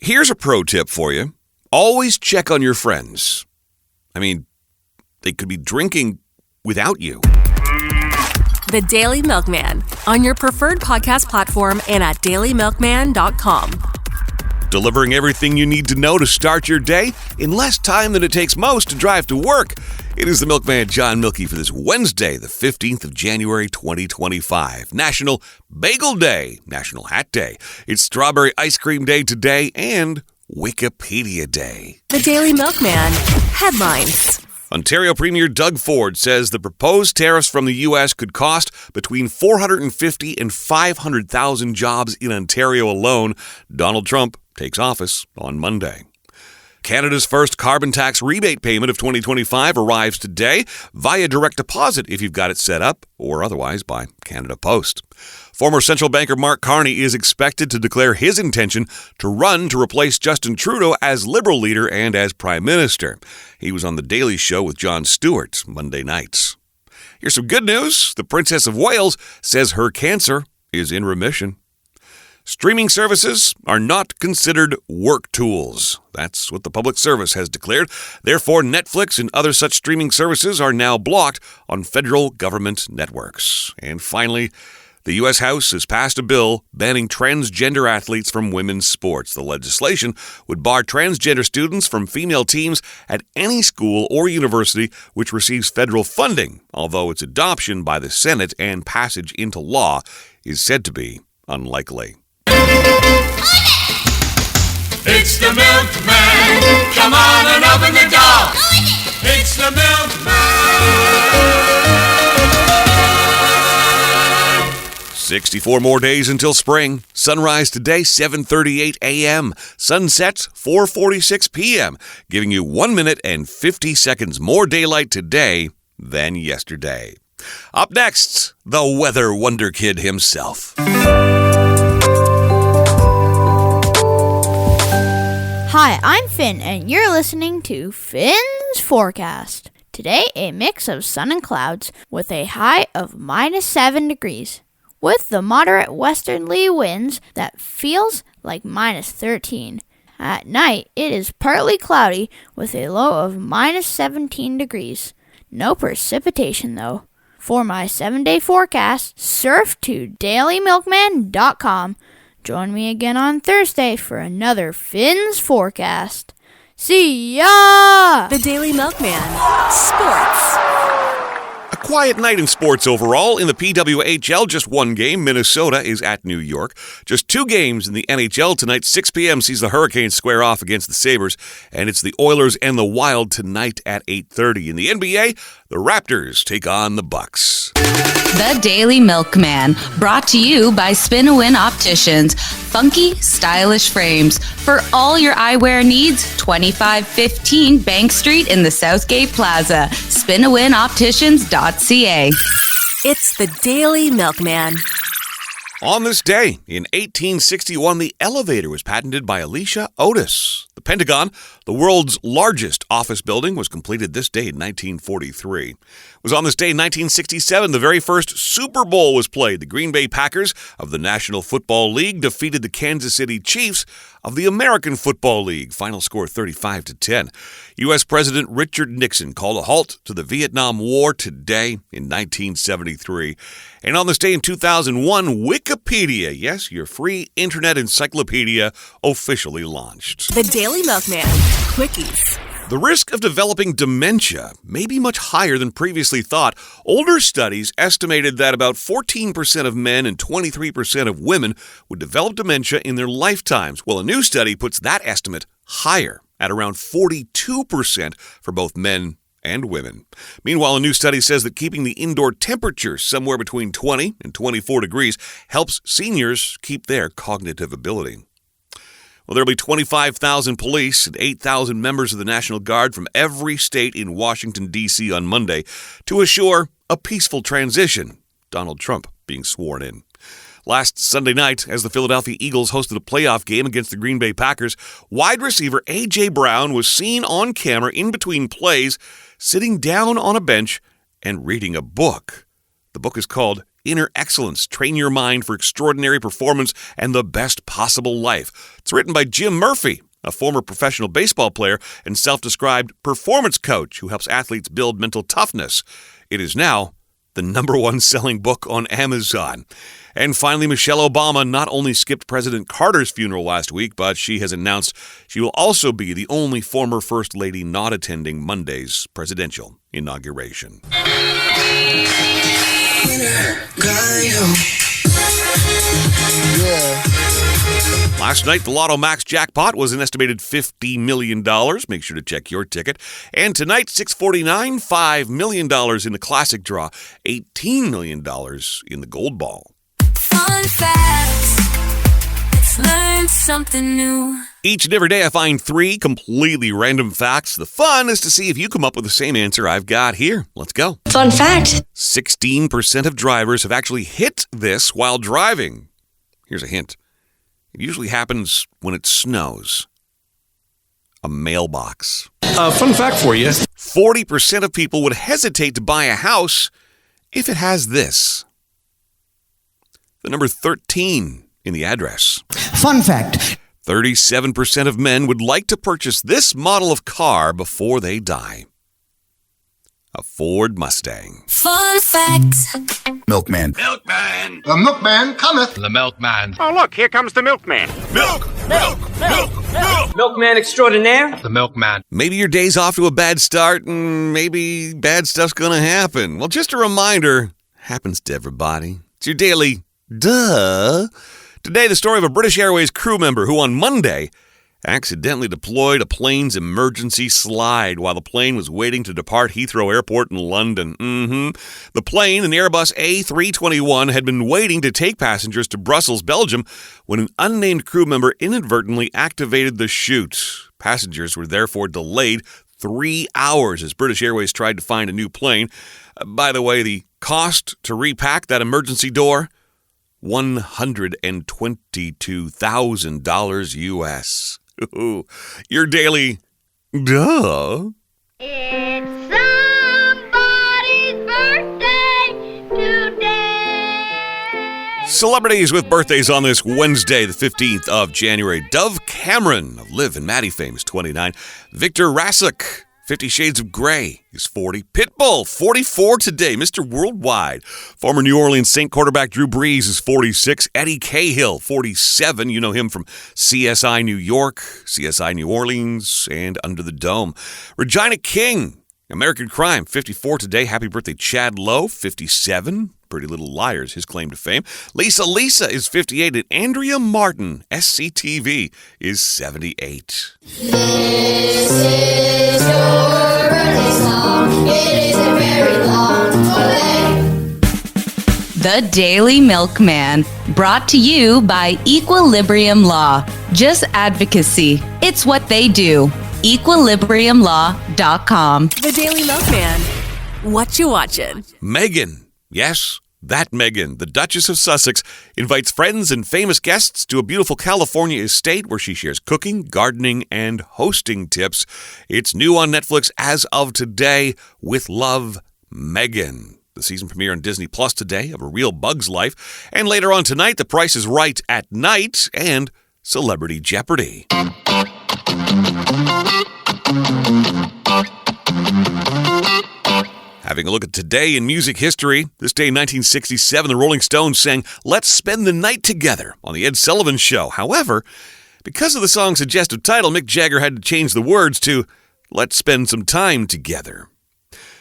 Here's a pro tip for you. Always check on your friends. I mean, they could be drinking without you. The Daily Milkman, on your preferred podcast platform and at dailymilkman.com. Delivering everything you need to know to start your day in less time than it takes most to drive to work. It is the Milkman John Milky for this Wednesday, the 15th of January, 2025. National Bagel Day, National Hat Day. It's Strawberry Ice Cream Day today and Wikipedia Day. The Daily Milkman, headlines. Ontario Premier Doug Ford says the proposed tariffs from the U.S. could cost between 450,000 and 500,000 jobs in Ontario alone. Donald Trump takes office on Monday. Canada's first carbon tax rebate payment of 2025 arrives today via direct deposit if you've got it set up, or otherwise by Canada Post. Former central banker Mark Carney is expected to declare his intention to run to replace Justin Trudeau as Liberal leader and as Prime Minister. He was on The Daily Show with Jon Stewart Monday nights. Here's some good news. The Princess of Wales says her cancer is in remission. Streaming services are not considered work tools. That's what the public service has declared. Therefore, Netflix and other such streaming services are now blocked on federal government networks. And finally, the U.S. House has passed a bill banning transgender athletes from women's sports. The legislation would bar transgender students from female teams at any school or university which receives federal funding, although its adoption by the Senate and passage into law is said to be unlikely. It's the Milkman. Come on and open the door. It's the Milkman. 64 more days until spring. Sunrise today, 7:38 a.m. Sunset, 4:46 p.m., giving you 1 minute and 50 seconds more daylight today than yesterday. Up next, the weather wonder kid himself. Hi, I'm Finn, and you're listening to Finn's Forecast. Today, a mix of sun and clouds with a high of -7 degrees, with the moderate westerly winds that feels like -13. At night, it is partly cloudy with a low of -17 degrees. No precipitation, though. For my 7-day forecast, surf to dailymilkman.com. Join me again on Thursday for another Finn's Forecast. See ya! The Daily Milkman, sports. A quiet night in sports overall. In the PWHL, just one game. Minnesota is at New York. Just two games in the NHL tonight. 6 p.m. sees the Hurricanes square off against the Sabres. And it's the Oilers and the Wild tonight at 8:30. In the NBA, the Raptors take on the Bucks. The Daily Milkman, brought to you by Spin-A-Win Opticians. Funky, stylish frames. For all your eyewear needs, 2515 Bank Street in the Southgate Plaza. SpinAWinOpticians.ca. It's the Daily Milkman. On this day, in 1861, the elevator was patented by Alicia Otis. The Pentagon, the world's largest office building, was completed this day in 1943. It was on this day in 1967 the very first Super Bowl was played. The Green Bay Packers of the National Football League defeated the Kansas City Chiefs of the American Football League. Final score 35-10. U.S. President Richard Nixon called a halt to the Vietnam War today in 1973. And on this day in 2001, Wikipedia, yes, your free internet encyclopedia, officially launched. The Daily Milkman, quickies. The risk of developing dementia may be much higher than previously thought. Older studies estimated that about 14% of men and 23% of women would develop dementia in their lifetimes. Well, a new study puts that estimate higher at around 42% for both men and women. Meanwhile, a new study says that keeping the indoor temperature somewhere between 20 and 24 degrees helps seniors keep their cognitive ability. Well, there will be 25,000 police and 8,000 members of the National Guard from every state in Washington, D.C. on Monday to assure a peaceful transition, Donald Trump being sworn in. Last Sunday night, as the Philadelphia Eagles hosted a playoff game against the Green Bay Packers, wide receiver A.J. Brown was seen on camera in between plays, sitting down on a bench and reading a book. The book is called inner excellence, train your mind for extraordinary performance and the best possible life. It's written by Jim Murphy, a former professional baseball player and self-described performance coach who helps athletes build mental toughness. It is now the #1 selling book on Amazon. And finally, Michelle Obama not only skipped President Carter's funeral last week, but she has announced she will also be the only former First Lady not attending Monday's presidential inauguration. Last night, the Lotto Max jackpot was an estimated $50 million. Make sure to check your ticket. And tonight, $649, $5 million in the classic draw, $18 million in the gold ball. Fun facts. Let's learn something new. Each and every day, I find 3 completely random facts. The fun is to see if you come up with the same answer I've got here. Let's go. Fun fact. 16% of drivers have actually hit this while driving. Here's a hint. It usually happens when it snows. A mailbox. Fun fact for you. 40% of people would hesitate to buy a house if it has this. The number 13 in the address. Fun fact. 37% of men would like to purchase this model of car before they die. A Ford Mustang. Fun fact. Milkman. Milkman. The milkman cometh. The Milkman. Oh, look, here comes the milkman. Milk. Milkman extraordinaire. The Milkman. Maybe your day's off to a bad start and maybe bad stuff's going to happen. Well, just a reminder, happens to everybody. It's your daily duh. Today, the story of a British Airways crew member who on Monday accidentally deployed a plane's emergency slide while the plane was waiting to depart Heathrow Airport in London. The plane, an Airbus A321, had been waiting to take passengers to Brussels, Belgium, when an unnamed crew member inadvertently activated the chute. Passengers were therefore delayed 3 hours as British Airways tried to find a new plane. By the way, the cost to repack that emergency door? $122,000 US. Your daily duh. It's somebody's birthday today. Celebrities with birthdays on this Wednesday, the 15th of January. Dove Cameron of Liv and Maddie fame is 29. Victor Rasuk, 50 Shades of Grey, is 40. Pitbull, 44 today. Mr. Worldwide. Former New Orleans Saint quarterback Drew Brees is 46. Eddie Cahill, 47. You know him from CSI New York, CSI New Orleans, and Under the Dome. Regina King, American Crime, 54 today. Happy birthday, Chad Lowe, 57. Pretty Little Liars, his claim to fame. Lisa is 58, and Andrea Martin, SCTV, is 78. This is your birthday song. It isn't very long. The Daily Milkman, brought to you by Equilibrium Law. Just advocacy. It's what they do. EquilibriumLaw.com. The Daily Milkman. What you watching? Meghan. Yes, that Meghan, the Duchess of Sussex, invites friends and famous guests to a beautiful California estate where she shares cooking, gardening, and hosting tips. It's new on Netflix as of today. With love, Meghan. The season premiere on Disney Plus today of A Real Bug's Life. And later on tonight, The Price is Right at Night and Celebrity Jeopardy. Having a look at today in music history, this day in 1967, the Rolling Stones sang Let's Spend the Night Together on The Ed Sullivan Show. However, because of the song's suggestive title, Mick Jagger had to change the words to Let's Spend Some Time Together.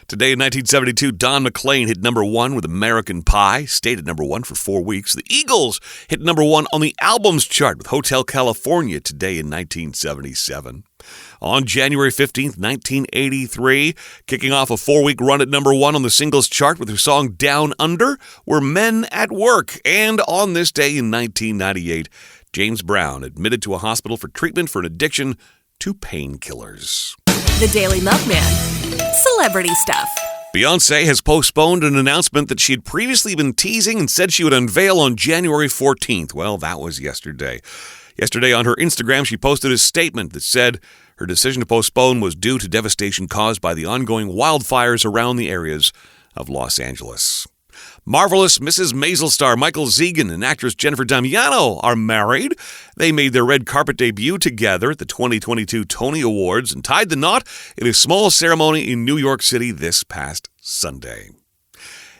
Today in 1972, Don McLean hit number 1 with American Pie, stayed at number 1 for 4 weeks. The Eagles hit number 1 on the albums chart with Hotel California today in 1977. On January 15th, 1983, kicking off a 4-week run at number 1 on the singles chart with her song Down Under, were Men at Work. And on this day in 1998, James Brown admitted to a hospital for treatment for an addiction to painkillers. The Daily Milkman. Celebrity stuff. Beyoncé has postponed an announcement that she had previously been teasing and said she would unveil on January 14th. Well, that was yesterday. Yesterday on her Instagram, she posted a statement that said her decision to postpone was due to devastation caused by the ongoing wildfires around the areas of Los Angeles. Marvelous Mrs. Maisel star Michael Zegan and actress Jennifer Damiano are married. They made their red carpet debut together at the 2022 Tony Awards and tied the knot in a small ceremony in New York City this past Sunday.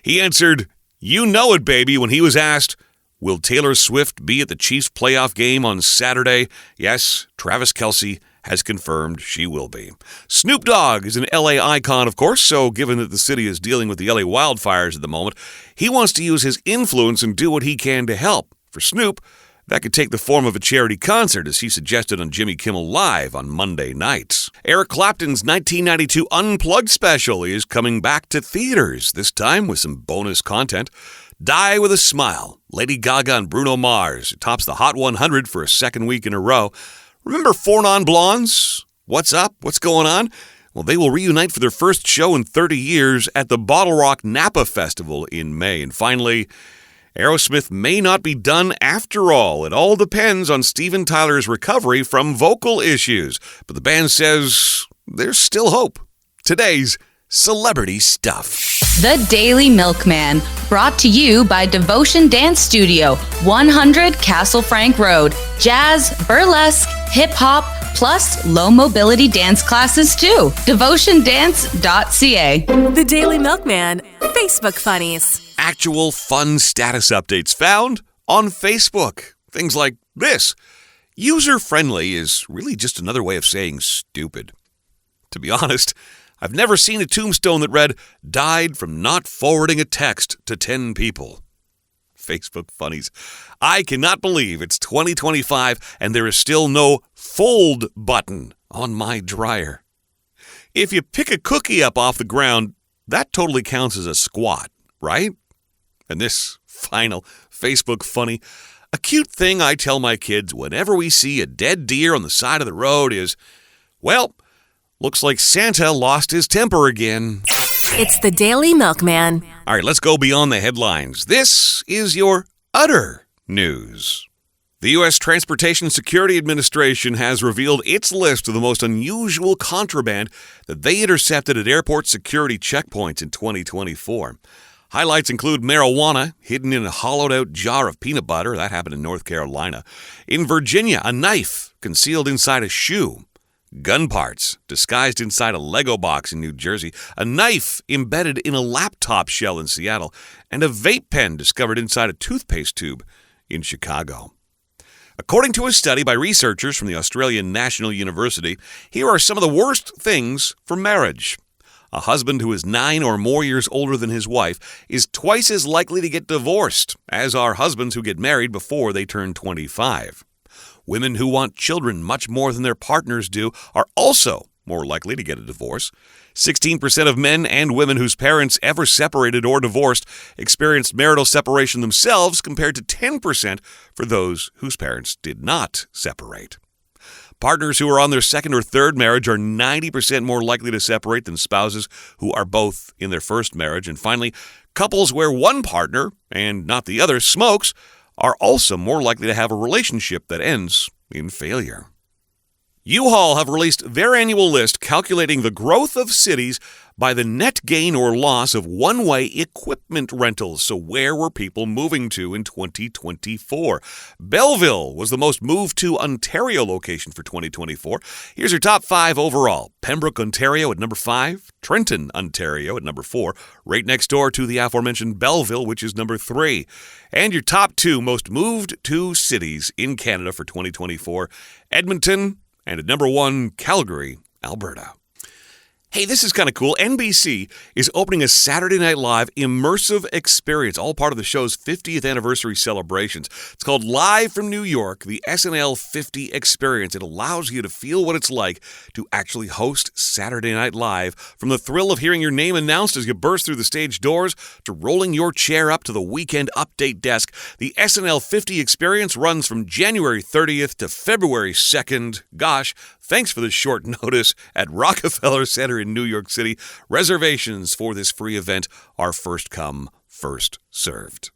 He answered, "You know it, baby," when he was asked, "Will Taylor Swift be at the Chiefs playoff game on Saturday?" Yes, Travis Kelce has confirmed she will be. Snoop Dogg is an LA icon, of course, so given that the city is dealing with the LA wildfires at the moment, he wants to use his influence and do what he can to help. For Snoop, that could take the form of a charity concert, as he suggested on Jimmy Kimmel Live on Monday nights. Eric Clapton's 1992 Unplugged special is coming back to theaters, this time with some bonus content. Die with a Smile, Lady Gaga and Bruno Mars. It tops the Hot 100 for a second week in a row. Remember Four Non-Blondes? What's up? What's going on? Well, they will reunite for their first show in 30 years at the Bottle Rock Napa Festival in May. And finally, Aerosmith may not be done after all. It all depends on Steven Tyler's recovery from vocal issues. But the band says there's still hope. Today's Celebrity Stuff. The Daily Milkman, brought to you by Devotion Dance Studio, 100 Castle Frank Road. Jazz, burlesque, hip-hop, plus low mobility dance classes too. DevotionDance.ca. The Daily Milkman, Facebook Funnies. Actual fun status updates found on Facebook. Things like this. User-friendly is really just another way of saying stupid. To be honest, I've never seen a tombstone that read, "Died from not forwarding a text to 10 people." Facebook funnies. I cannot believe it's 2025 and there is still no fold button on my dryer. If you pick a cookie up off the ground, that totally counts as a squat, right? And this final Facebook funny. A cute thing I tell my kids whenever we see a dead deer on the side of the road is, well, looks like Santa lost his temper again. It's the Daily Milkman. All right, let's go beyond the headlines. This is your utter news. The U.S. Transportation Security Administration has revealed its list of the most unusual contraband that they intercepted at airport security checkpoints in 2024. Highlights include marijuana hidden in a hollowed-out jar of peanut butter. That happened in North Carolina. In Virginia, a knife concealed inside a shoe. Gun parts disguised inside a Lego box in New Jersey, a knife embedded in a laptop shell in Seattle, and a vape pen discovered inside a toothpaste tube in Chicago. According to a study by researchers from the Australian National University, here are some of the worst things for marriage. A husband who is 9 or more years older than his wife is twice as likely to get divorced, as are husbands who get married before they turn 25. Women who want children much more than their partners do are also more likely to get a divorce. 16% of men and women whose parents ever separated or divorced experienced marital separation themselves, compared to 10% for those whose parents did not separate. Partners who are on their second or third marriage are 90% more likely to separate than spouses who are both in their first marriage. And finally, couples where one partner, and not the other, smokes are also more likely to have a relationship that ends in failure. U-Haul have released their annual list calculating the growth of cities by the net gain or loss of one-way equipment rentals. So where were people moving to in 2024? Belleville was the most moved to Ontario location for 2024. Here's your top 5 overall. Pembroke, Ontario at number 5. Trenton, Ontario at number 4. Right next door to the aforementioned Belleville, which is number 3. And your top 2 most moved to cities in Canada for 2024. Edmonton, and at number 1, Calgary, Alberta. Hey, this is kind of cool. NBC is opening a Saturday Night Live immersive experience, all part of the show's 50th anniversary celebrations. It's called Live from New York, the SNL 50 Experience. It allows you to feel what it's like to actually host Saturday Night Live, from the thrill of hearing your name announced as you burst through the stage doors to rolling your chair up to the weekend update desk. The SNL 50 Experience runs from January 30th to February 2nd. Gosh, thanks for the short notice at Rockefeller Center in New York City. Reservations for this free event are first come, first served.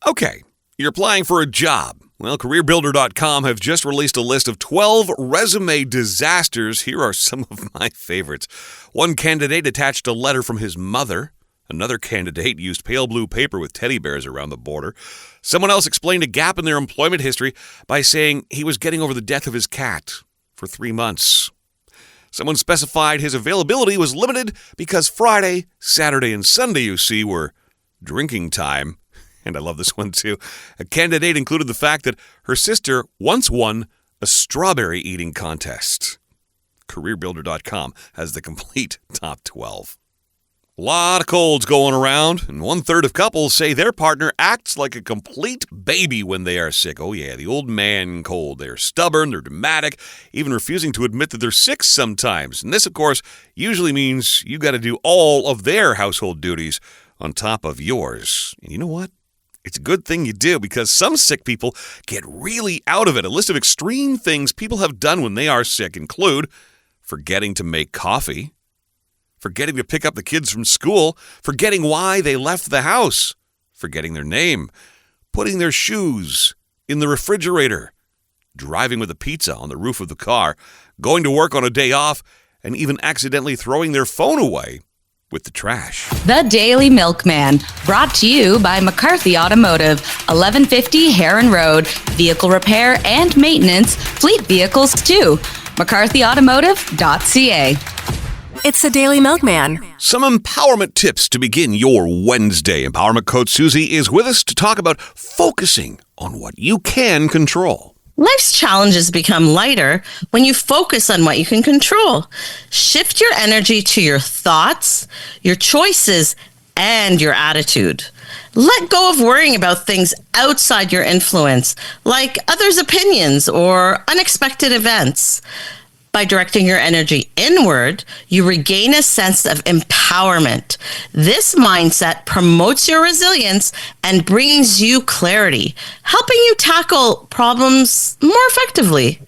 Okay, you're applying for a job. Well, CareerBuilder.com have just released a list of 12 resume disasters. Here are some of my favorites. One candidate attached a letter from his mother. Another candidate used pale blue paper with teddy bears around the border. Someone else explained a gap in their employment history by saying he was getting over the death of his cat for 3 months. Someone specified his availability was limited because Friday, Saturday, and Sunday, you see, were drinking time. And I love this one too. A candidate included the fact that her sister once won a strawberry eating contest. CareerBuilder.com has the complete top 12. A lot of colds going around, and 1/3 of couples say their partner acts like a complete baby when they are sick. Oh yeah, the old man cold. They're stubborn, they're dramatic, even refusing to admit that they're sick sometimes. And this, of course, usually means you got to do all of their household duties on top of yours. And you know what? It's a good thing you do, because some sick people get really out of it. A list of extreme things people have done when they are sick include forgetting to make coffee, forgetting to pick up the kids from school, forgetting why they left the house, forgetting their name, putting their shoes in the refrigerator, driving with a pizza on the roof of the car, going to work on a day off, and even accidentally throwing their phone away with the trash. The Daily Milkman, brought to you by McCarthy Automotive, 1150 Heron Road. Vehicle repair and maintenance, fleet vehicles too. McCarthyAutomotive.ca. It's the Daily Milkman. Some empowerment tips to begin your Wednesday. Empowerment coach Susie is with us to talk about focusing on what you can control. Life's challenges become lighter when you focus on what you can control. Shift your energy to your thoughts, your choices, and your attitude. Let go of worrying about things outside your influence, like others' opinions or unexpected events. By directing your energy inward, you regain a sense of empowerment. This mindset promotes your resilience and brings you clarity, helping you tackle problems more effectively.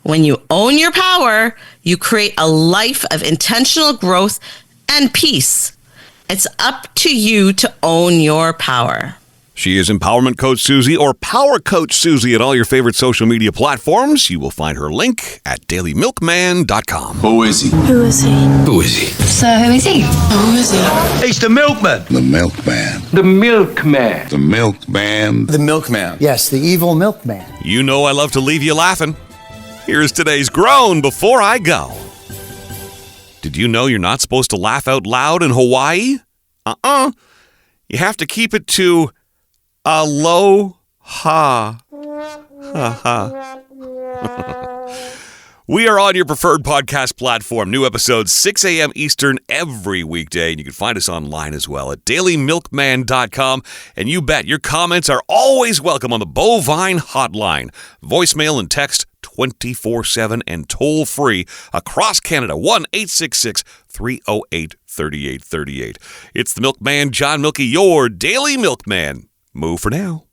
When you own your power, you create a life of intentional growth and peace. It's up to you to own your power. She is Empowerment Coach Susie, or Power Coach Susie, at all your favorite social media platforms. You will find her link at dailymilkman.com. Who is he? Who is he? Who is he? So who is he? Who is he? He's the milkman. The milkman. The milkman. The milkman. The milkman. Yes, the evil milkman. You know I love to leave you laughing. Here's today's groan before I go. Did you know you're not supposed to laugh out loud in Hawaii? You have to keep it to aloha. Ha ha. We are on your preferred podcast platform. New episodes 6 a.m. Eastern every weekday. And you can find us online as well at dailymilkman.com. And you bet your comments are always welcome on the Bovine Hotline. Voicemail and text 24/7 and toll free across Canada. 1-866-308-3838. It's the Milkman, John Milky, your Daily Milkman. Move for now.